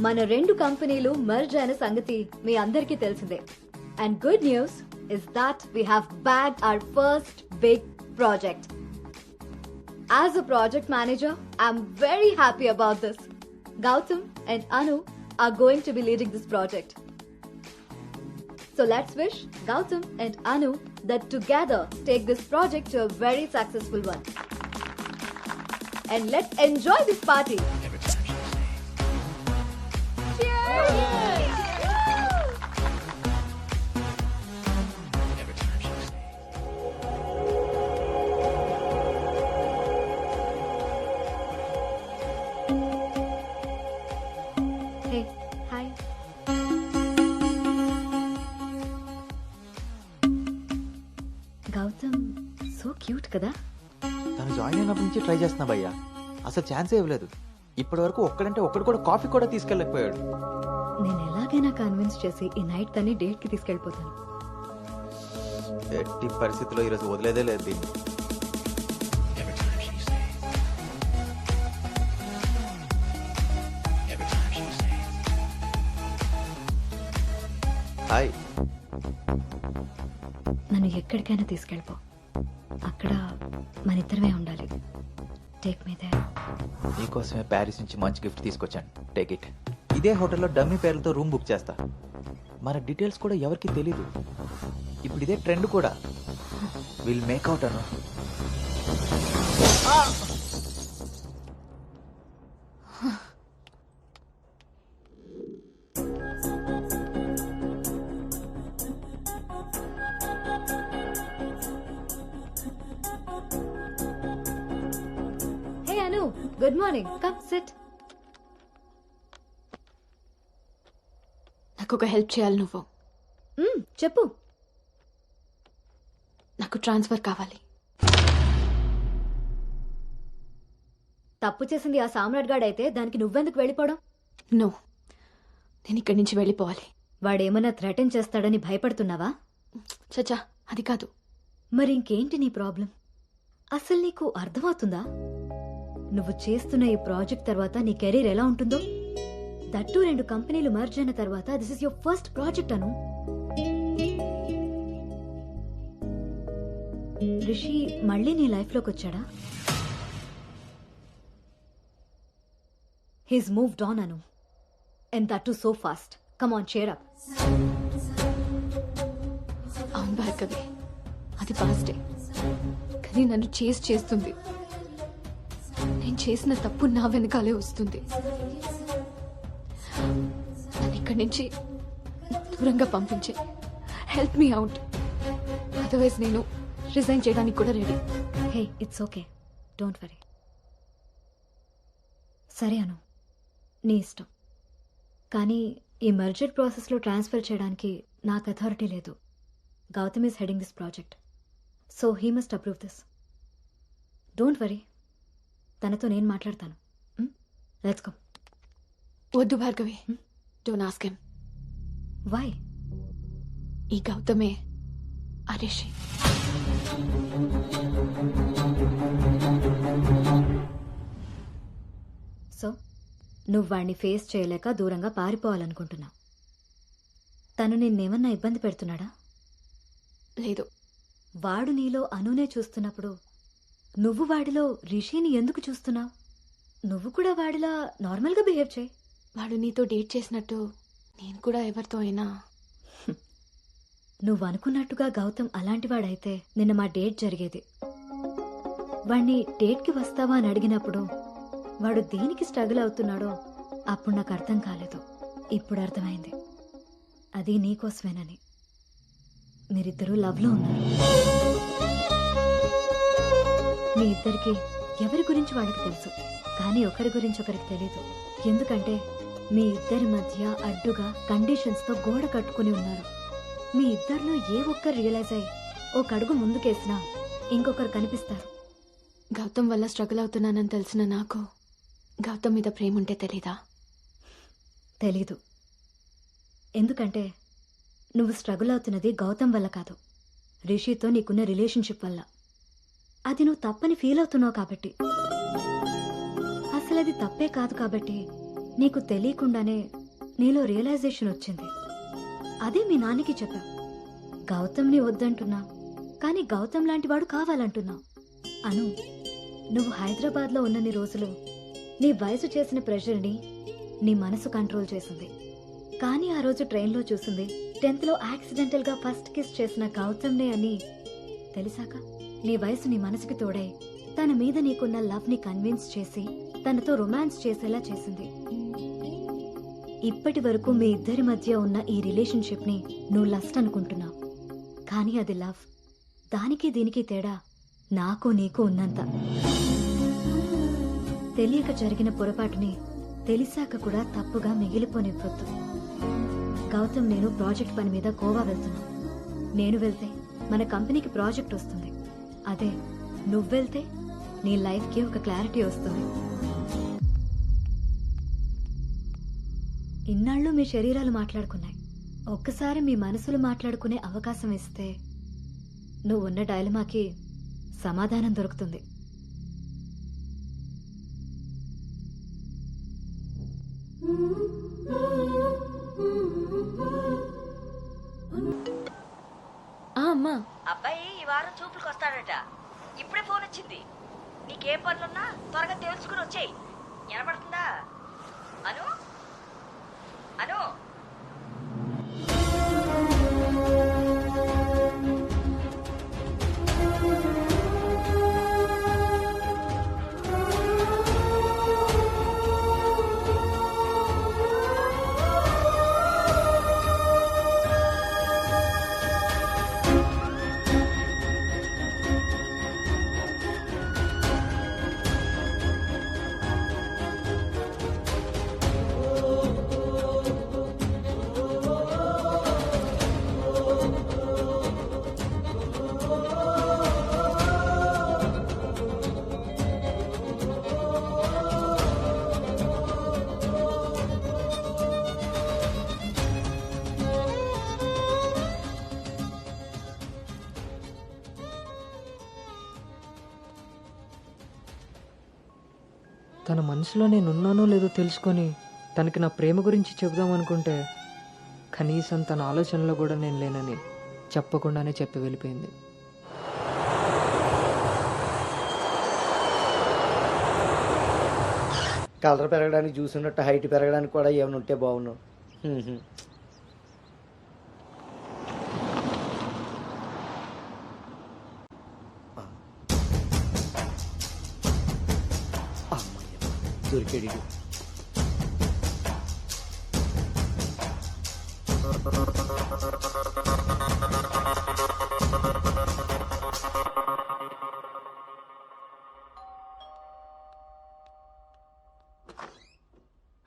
మన రెండు కంపెనీలు మర్జ్ అయిన సంగతి మీ అందరికీ తెలిసిందే. And good news is that we have bagged our first big project. As a project manager, I'm very happy about this. Gautam and Anu are going to be leading this project. So let's wish Gautam and Anu that together take this project to a very successful one. And let's enjoy this party. Hey, hi. Gautam, so cute kada? తను join అయినప్పటి నుంచి try చేస్తున్నా భయ్యా, అసలు ఛాన్సే ఇవ్వలేదు. ఇప్పటి వరకు ఒక్కడంటే ఒక్కడు కూడా కాఫీ కూడా తీసుకెళ్ళకపోయాడు. నేను ఎలాగైనా కన్విన్స్ చేసి ఈ నైట్ తన్ని డేట్ కి తీసుకెళ్ళిపోతాను. ఎట్టి పరిస్థితిలో ఈరోజు వదిలేదే లేదు దీన్ని. హాయ్. నన్ను ఎక్కడికైనా తీసుకెళ్ళిపో, అక్కడ మన ఇద్దరమే ఉండాలి. Take me there. నీకోసమే ప్యారిస్ నుంచి మంచి గిఫ్ట్ తీసుకొచ్చాను, టేక్ ఇట్. ఇదే హోటల్లో డమ్మీ పేర్లతో రూమ్ బుక్ చేస్తా. మన డీటెయిల్స్ కూడా ఎవరికి తెలీదు. ఇప్పుడు ఇదే ట్రెండ్ కూడా. Will make out Anu. Hey Anu, good morning. Come sit. నాకు ఒక హెల్ప్ చేయాలి నువ్వు. చెప్పు. నాకు ట్రాన్స్ఫర్ కావాలి. తప్పు చేసింది ఆ సామ్రాట్ గాడు అయితే దానికి నువ్వెందుకు వెళ్ళిపోవడం? నో, నేను ఇక్కడి నుంచి వెళ్ళిపోవాలి. వాడేమన్నా థ్రెటన్ చేస్తాడని భయపడుతున్నావా? చచ్చా, అది కాదు. మరి ఇంకేంటి నీ ప్రాబ్లం? అసలు నీకు అర్థమవుతుందా నువ్వు చేస్తున్న ఈ ప్రాజెక్ట్ తర్వాత నీ కెరీర్ ఎలా ఉంటుందో? దట్టు రెండు కంపెనీలు మర్జ్ అయిన తర్వాత this is your first project Anu. Rishi మళ్ళీ నీ లైఫ్ లోకి వచ్చాడా? He's moved on Anu, and that too so fast. Come on, cheer up. అవును భార్గవి, అది పాస్టే. కానీ నన్ను చేస్తుంది. నేను చేసిన తప్పు నా వెనకాలే వస్తుంది. నన్ను ఇక్కడి నుంచి దూరంగా పంపించే. హెల్ప్ మీ అవుట్, అదర్వైజ్ నేను రిజైన్ చేయడానికి కూడా ready. Hey, it's okay, don't worry. సరే అను, నీ ఇష్టం. కానీ ఈ మర్జర్ ప్రాసెస్లో ట్రాన్స్ఫర్ చేయడానికి నాకు అథారిటీ లేదు. Gautam is heading this project, so he must approve this. Don't worry, తనతో నేను మాట్లాడతాను. Let's go. వద్దు Bhargavi, don't ask him. Why? ఈ గౌతమే ఆ రిషి. సో నువ్వు వాడిని ఫేస్ చేయలేక దూరంగా పారిపోవాలనుకుంటున్నావు. తను నిన్నేమన్నా ఇబ్బంది పెడుతున్నాడా? లేదు. వాడు నీలో అనునే చూస్తున్నప్పుడు నువ్వు వాడిలో రిషిని ఎందుకు చూస్తున్నావు? నువ్వు కూడా వాడిలా నార్మల్గా బిహేవ్ చేయి. వాడు నీతో డేట్ చేసినట్టు నేను కూడా ఎవరితో అయినా. నువ్వు అనుకున్నట్టుగా గౌతమ్ అలాంటివాడైతే నిన్న మా డేట్ జరిగేది. వాణ్ణి డేట్కి వస్తావా అని అడిగినప్పుడు వాడు దేనికి స్ట్రగుల్ అవుతున్నాడో అప్పుడు నాకు అర్థం కాలేదు. ఇప్పుడు అర్థమైంది, అది నీకోసమేనని. మీరిద్దరూ లవ్లో ఉన్నారు. మీ ఇద్దరికి ఎవరి గురించి వాళ్ళకి తెలుసు, కానీ ఒకరి గురించి ఒకరికి తెలీదు. ఎందుకంటే మీ ఇద్దరి మధ్య అడ్డుగా కండిషన్స్తో గోడ కట్టుకుని ఉన్నారు. మీ ఇద్దరిలో ఏ ఒక్కరు రియలైజ్ అయ్యి ఒక అడుగు ముందుకేసినా ఇంకొకరు కనిపిస్తారు. గౌతమ్ వల్ల స్ట్రగుల్ అవుతున్నానని తెలిసిన నాకు గౌతమ్ మీద ప్రేమ ఉంటే తెలీదా? తెలీదు. ఎందుకంటే నువ్వు స్ట్రగుల్ అవుతున్నది గౌతమ్ వల్ల కాదు, రిషితో నీకున్న రిలేషన్షిప్ వల్ల. అది నువ్వు తప్పని ఫీల్ అవుతున్నావు కాబట్టి. అసలు అది తప్పే కాదు కాబట్టి నీకు తెలియకుండానే నీలో రియలైజేషన్ వచ్చింది. అదే మీ నాన్నకి చెప్పా. గౌతమ్ని వద్దంటున్నా, కానీ గౌతమ్ లాంటి వాడు కావాలంటున్నా. అను, నువ్వు హైదరాబాద్లో ఉన్నన్ని రోజులు నీ వయసు చేసిన ప్రెషర్ని నీ మనసు కంట్రోల్ చేసింది. కానీ ఆ రోజు ట్రైన్లో చూసింది 10th లో యాక్సిడెంటల్గా ఫస్ట్ కిస్ చేసిన గౌతమ్నే అని తెలిసాక నీ వయసు నీ మనసుకి తోడై తన మీద నీకున్న లవ్ని కన్విన్స్ చేసి తనతో రొమాన్స్ చేసేలా చేసింది. ఇప్పటి వరకు మీ ఇద్దరి మధ్య ఉన్న ఈ రిలేషన్షిప్ని నువ్వు లస్ట్ అనుకుంటున్నావు, కానీ అది లవ్. దానికి దీనికి తేడా నాకు నీకు ఉన్నంత. తెలియక జరిగిన పొరపాటుని తెలిసాక కూడా తప్పుగా మిగిలిపోనివ్వద్దు. గౌతమ్, నేను ప్రాజెక్ట్ పని మీద గోవా వెళ్తున్నా. నేను వెళ్తే మన కంపెనీకి ప్రాజెక్ట్ వస్తుంది. అదే నువ్వెళ్తే నీ లైఫ్కి ఒక క్లారిటీ వస్తుంది. ఇన్నాళ్ళు మీ శరీరాలు మాట్లాడుకున్నాయి. ఒక్కసారి మీ మనసులు మాట్లాడుకునే అవకాశం ఇస్తే నువ్వున్న డైలమాకి సమాధానం దొరుకుతుంది. అమ్మా, అబ్బాయి ఈ వారం చూపులకు వస్తాడట. ఇప్పుడే ఫోన్ వచ్చింది. నీకేం పనులున్నా త్వరగా తెలుసుకుని వచ్చేయి. వినపడుతుందా? అను అను తన మనసులో నేనున్నానో లేదో తెలుసుకొని తనకి నా ప్రేమ గురించి చెబుదాం అనుకుంటే కనీసం తన ఆలోచనలో కూడా నేను లేనని చెప్పకుండానే చెప్పి వెళ్ళిపోయింది. కలర్ పెరగడానికి చూసినట్టు హైట్ పెరగడానికి కూడా ఏమైనా ఉంటే బాగున్నావు. దొరికాడు.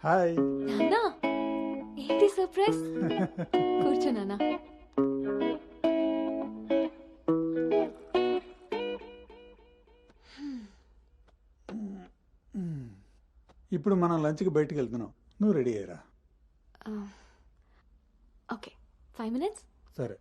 హాయ్. నాన్నా, ఏంటి సర్ప్రైజ్? కూర్చో నాన్న. ఇప్పుడు మనం లంచ్కి బయటికి వెళ్తున్నాం. నువ్వు రెడీ అయ్యరా. Okay, 5 minutes. సరే.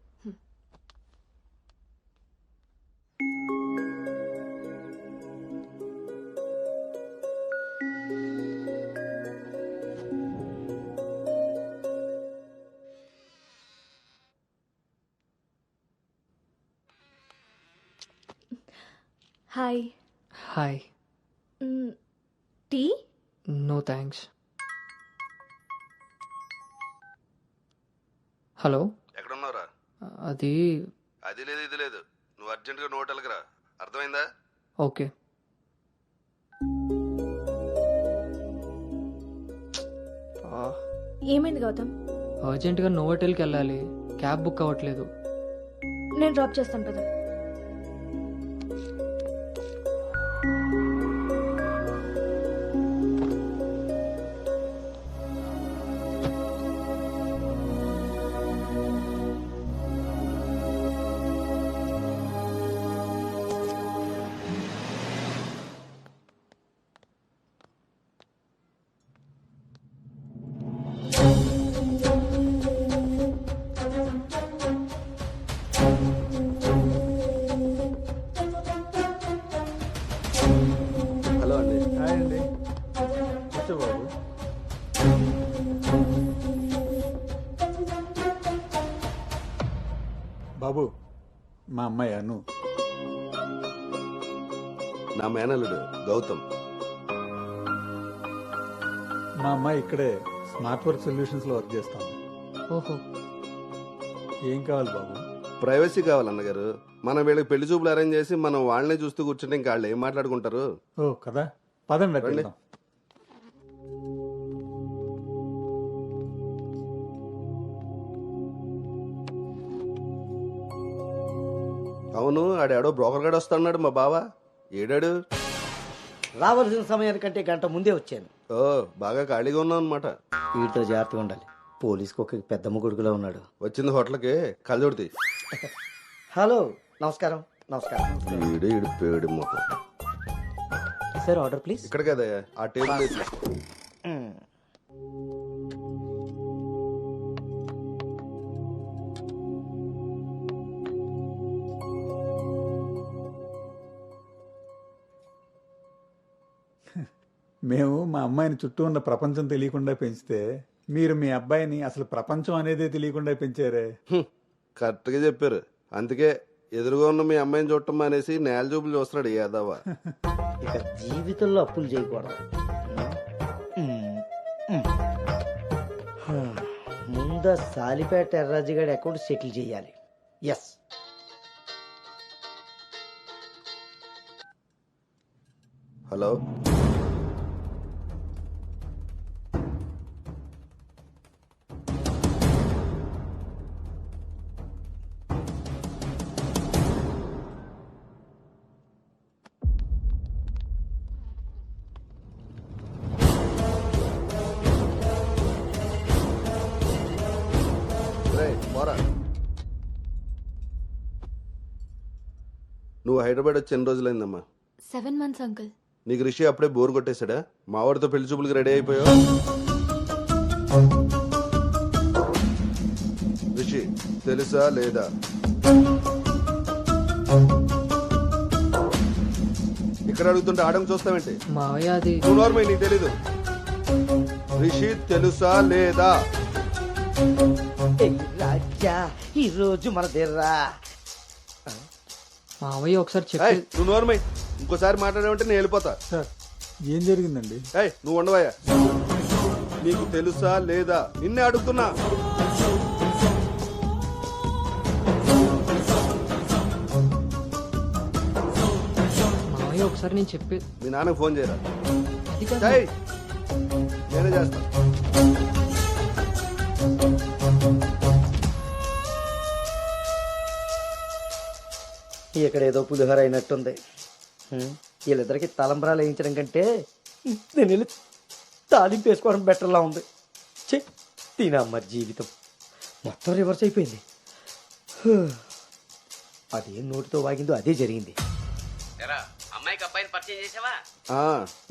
Hi. Hi. Tea? No thanks. Hello, ఎక్కడున్నారా? అది అది లేదు ఇది లేదు, నువ్వు అర్జెంటుగా నువ్వు హోటల్కి రా. అర్థమైందా? ఓకే. ఏమైంది గౌతమ్? అర్జెంటుగా నోవోటెల్కి వెళ్ళాలి. క్యాబ్ బుక్ అవ్వట్లేదు. నేను డ్రాప్ చేస్తాను కదా. బాబు మా అమ్మాయి అను. నా మేనల్లుడు గౌతమ్. మా అమ్మాయి ఇక్కడే స్మార్ట్ వర్క్ సొల్యూషన్స్ లో వర్క్ చేస్తాం. ఓహో, ఏం కావాలి బాబు? ప్రైవసీ కావాలన్నగారు. మనం వీళ్ళకి పెళ్లి చూపులు అరేంజ్ చేసి మనం వాళ్ళనే చూస్తూ కూర్చుంటే ఇంకా వాళ్ళు ఏం మాట్లాడుకుంటారు? ఓ కదా, పదండి అటు రండి. వెళ్దాం. అవును, ఆడాడో బ్రోకర్ గాడు వస్తాడు మా బావ. ఏడాడు? రావాల్సిన సమయానికంటే గంట ముందే వచ్చాను. ఓ, బాగా ఖాళీగా ఉన్నావు అనమాట. వీటితో జాగ్రత్తగా ఉండాలి. పోలీస్కి ఒక పెద్ద ముగుడుగులో ఉన్నాడు. వచ్చింది హోటల్కి కళ్ళజోడితే. హలో, నమస్కారం. నమస్కారం. ఈడు పేడు మొత్తం. Sir order please. ఇక్కడ కదా ఆ టేబుల్ వేసి. మేము మా అమ్మాయిని చుట్టూ ఉన్న ప్రపంచం తెలియకుండా పెంచితే మీరు మీ అబ్బాయిని అసలు ప్రపంచం అనేదే తెలియకుండా పెంచారే. కరెక్ట్గా చెప్పారు. అందుకే ఎదురుగా ఉన్న మీ అమ్మాయిని చూడటం మానేసి నేల చూపులు చూస్తున్నాడు ఈ యాదవ. ఇక జీవితంలో అప్పులు చేయకూడదు. ముందు సాలిపేట ఎర్రాజు గారి అకౌంట్ సెటిల్ చేయాలి. ఎస్. హలో, పోరా. నువ్వు హైదరాబాద్ వచ్చి ఎన్ని రోజులైందమ్మా? 7 months అంకుల్. నీకు రిషి అప్పుడే బోర్ కొట్టేశాడా? మా వాడితో పెళ్లి చూపులకి రెడీ అయిపోయావు. రిషి తెలుసా లేదా? ఇక్కడ అడుగుతుంటే ఆడం చూస్తావేంటి? మావయ్య అది నువ్వు నోర్మై, నీకు తెలీదు. రిషి తెలుసా లేదా? రాజా, ఈ రోజు మన దగ్గర మావయ్య ఒకసారి ఏయ్, చెప్పి నువ్వు నోర్మై. ఇంకోసారి మాట్లాడామంటే నేను వెళ్ళిపోతా. సార్ ఏం జరిగిందండి? ఏయ్, నువ్వు ఉండవయ్యా. నీకు తెలుసా లేదా? నిన్నే అడుగుతున్నా. మావయ్య ఒకసారి నేను చెప్పి మీ నాన్నకు ఫోన్ చేయరా. అది కాదు. ఏయ్, నేనే చేస్తా. ఇక్కడ ఏదో పులిహోర అయినట్టుంది. వీళ్ళిద్దరికి తలంబరాలు వేయించడం కంటే నేను వెళ్ళి తాలింపు వేసుకోవడం బెటర్లా ఉంది. చె తినమ్మ జీవితం మొత్తం రివర్స్ అయిపోయింది. అదేం నోటితో వాగిందో అదే జరిగింది. అమ్మాయికి అబ్బాయిని పరిచయం చేసావా?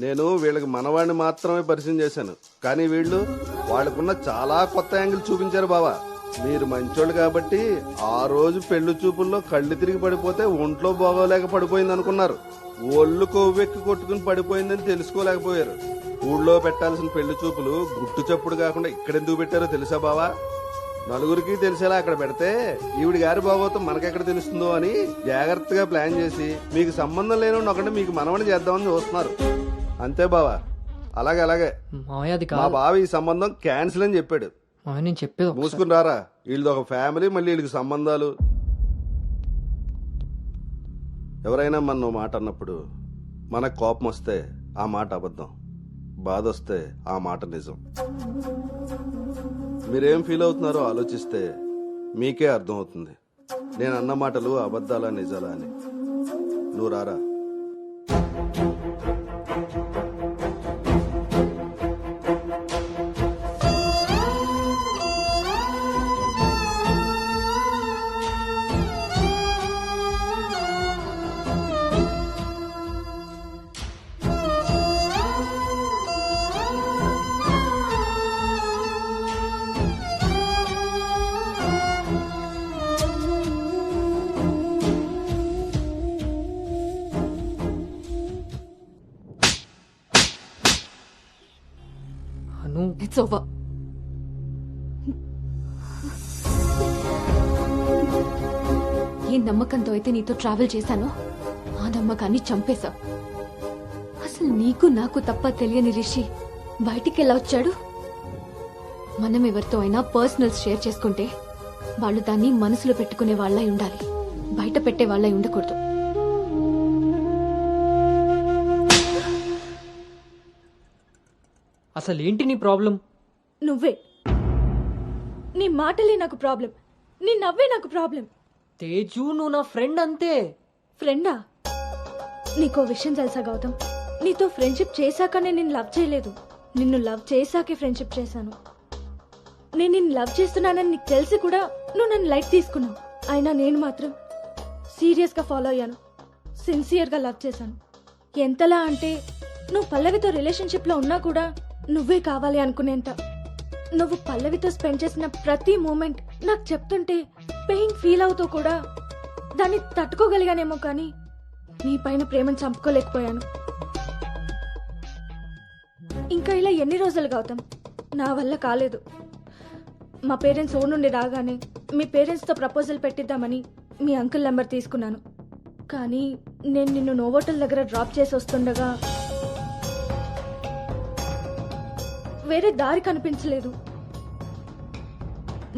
నేను వీళ్ళకి మనవాడిని మాత్రమే పరిచయం చేశాను. కానీ వీళ్ళు వాళ్ళకున్న చాలా కొత్త యాంగిల్ చూపించారు బావా. మీరు మంచోళ్ళు కాబట్టి ఆ రోజు పెళ్లి చూపుల్లో కళ్ళు తిరిగి పడిపోతే ఒంట్లో బాగోలేక పడిపోయింది అనుకున్నారు. ఒళ్ళు కొవ్వెక్కి కొట్టుకుని పడిపోయిందని తెలుసుకోలేకపోయారు. ఊళ్ళో పెట్టాల్సిన పెళ్లి చూపులు గుట్టు చప్పుడు కాకుండా ఇక్కడెందుకు పెట్టారో తెలుసా బావా? నలుగురికి తెలిసేలా అక్కడ పెడితే ఈవిడి గారి బాగోతం మనకెక్కడ తెలుస్తుందో అని జాగ్రత్తగా ప్లాన్ చేసి మీకు సంబంధం లేని ఒకటి మీకు మనవని చేద్దామని చూస్తున్నారు. అంతే బావా. అలాగే అలాగే. మావయ్య అది మా కాదు. బావ ఈ సంబంధం క్యాన్సిల్ అని చెప్పాడు. మావయ్య నేను చెప్పేది ఒకసారి. మూసుకుని రారా. వీళ్ళది ఒక ఫ్యామిలీ, మళ్ళీ వీళ్ళకి సంబంధాలు. ఎవరైనా మన మాట అన్నప్పుడు మనకు కోపం వస్తే ఆ మాట అబద్ధం, బాధ వస్తే ఆ మాట నిజం. మీరేం ఫీల్ అవుతున్నారో ఆలోచిస్తే మీకే అర్థం అవుతుంది నేను అన్న మాటలు అబద్ధాలా నిజాలా అని. నువ్వు రారా. అను ఇట్స్ ఓవర్. ఏ నమ్మకంతో అయితే నీతో ట్రావెల్ చేశానో ఆ నమ్మకాన్ని చంపేశావు. అసలు నీకు నాకు తప్ప తెలియని రిషి బయటికి ఎలా వచ్చాడు? మనం ఎవరితో అయినా పర్సనల్స్ షేర్ చేసుకుంటే వాళ్ళు దాన్ని మనసులో పెట్టుకునే వాళ్ళై ఉండాలి, బయట పెట్టే వాళ్ళై ఉండకూడదు. అసలు ఏంటి నీ ప్రాబ్లం? నువ్వే. నీ మాటలే నాకు ప్రాబ్లం, నీ నవ్వే నాకు ప్రాబ్లం. తేజు, నువ్వు నా ఫ్రెండ్ అంతే. ఫ్రెండా? నీకో విషయం తెలుసా గౌతమ్, నీతో ఫ్రెండ్షిప్ చేశాకనే నిన్ను లవ్ చేయలేదు, నిన్ను లవ్ చేశాకే ఫ్రెండ్షిప్ చేశాను. నేను నిన్ను లవ్ చేస్తున్నానని నీకు తెలిసి కూడా నువ్వు నన్ను లైట్ తీసుకున్నావు. అయినా నేను మాత్రం సీరియస్గా ఫాలో అయ్యాను, సిన్సియర్గా లవ్ చేశాను. ఎంతలా అంటే నువ్వు పల్లవితో రిలేషన్షిప్లో ఉన్నా కూడా నువ్వే కావాలి అనుకునేంత. నువ్వు పల్లవితో స్పెండ్ చేసిన ప్రతి మూమెంట్ నాకు చెప్తుంటే పెయిన్ ఫీల్ అవుతూ కూడా దాన్ని తట్టుకోగలిగానేమో, కానీ నీ పైన ప్రేమను చంపుకోలేకపోయాను. ఇంకా ఇలా ఎన్ని రోజులు గౌతమ్? నా వల్ల కాలేదు. మా పేరెంట్స్ ఊరు నుండి రాగానే మీ పేరెంట్స్తో ప్రపోజల్ పెట్టిద్దామని మీ అంకుల్ నెంబర్ తీసుకున్నాను. కానీ నేను నిన్ను నోవోటల్ దగ్గర డ్రాప్ చేసి వస్తుండగా వేరే దారి కనిపించలేదు.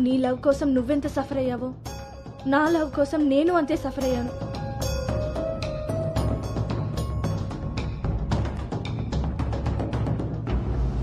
నీ లవ్ కోసం నువ్వెంత సఫర్ అయ్యావో నా లవ్ కోసం నేను అంతే సఫర్ అయ్యాను.